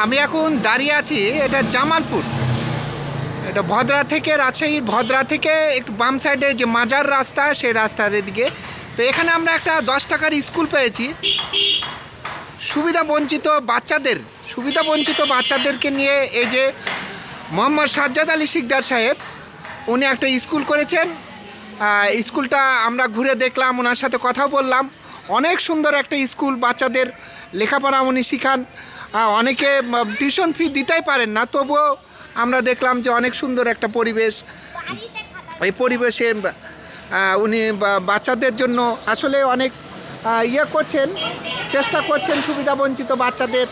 আমি এখন দাঁড়িয়ে আছি এটা জামালপুর, এটা ভদ্রা থেকে, রাজশাহীর ভদ্রা থেকে একটু বাম সাইডে যে মাজার রাস্তা, সেই রাস্তার দিকে। তো এখানে আমরা একটা 10 টাকার স্কুল পেয়েছি সুবিধা বঞ্চিত বাচ্চাদেরকে নিয়ে। এই যে মোহাম্মদ সাজ্জাদ আলী শিকদার সাহেব, উনি একটা স্কুল করেছেন। স্কুলটা আমরা ঘুরে দেখলাম, ওনার সাথে কথাও বললাম। অনেক সুন্দর একটা স্কুল, বাচ্চাদের লেখাপড়া উনি শিখান। অনেকে টিউশন ফি দিতেই পারেন না, তবুও আমরা দেখলাম যে অনেক সুন্দর একটা পরিবেশ। এই পরিবেশে উনি বাচ্চাদের জন্য আসলে অনেক চেষ্টা করছেন সুবিধাবঞ্চিত বাচ্চাদের।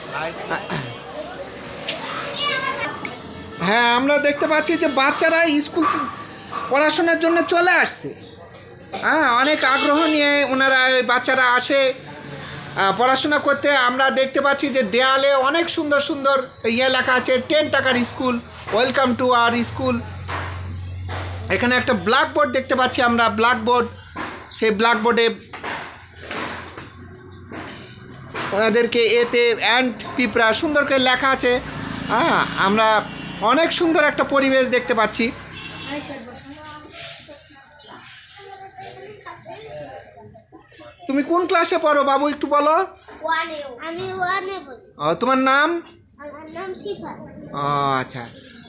হ্যাঁ, আমরা দেখতে পাচ্ছি যে বাচ্চারা স্কুল পড়াশোনার জন্য চলে আসছে। অনেক আগ্রহ নিয়ে ওনারা বাচ্চারা আসে পড়াশোনা করতে। আমরা দেখতে পাচ্ছি যে দেয়ালে অনেক সুন্দর সুন্দর লেখা আছে, 10 টাকার school, welcome to our school. এখানে একটা ব্ল্যাকবোর্ড দেখতে পাচ্ছি আমরা, সেই ব্ল্যাকবোর্ডে ওনাদেরকে এতে অ্যান্ড পিঁপড়া সুন্দর করে লেখা আছে। আমরা অনেক সুন্দর একটা পরিবেশ দেখতে পাচ্ছি। তুমি কোন ক্লাসে পড়ো বাবু, একটু বলো। তোমার নাম? আচ্ছা,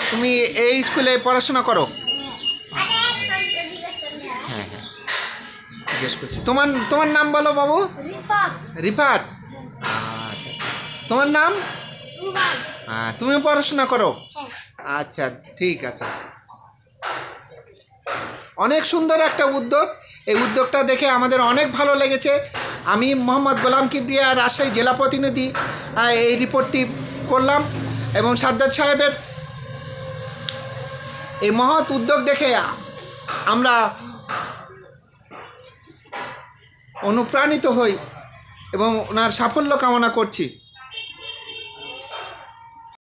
তুমি এই স্কুলে পড়াশোনা করো? হ্যাঁ, জিজ্ঞেস করছি। তোমার নাম বলো বাবু। রিফাত। আচ্ছা, তোমার নাম? তুমি পড়াশোনা করো? আচ্ছা, ঠিক আছে। অনেক সুন্দর একটা উদ্যোগ। এই উদ্যোগটা দেখে আমাদের অনেক ভালো লেগেছে। আমি মোহাম্মদ গোলাম কিবরিয়া, রাজশাহী জেলা প্রতিনিধি, এই রিপোর্টটি করলাম। এবং সাজ্জাদ সাহেবের এই মহৎ উদ্যোগ দেখে আমরা অনুপ্রাণিত হই এবং ওনার সাফল্য কামনা করছি।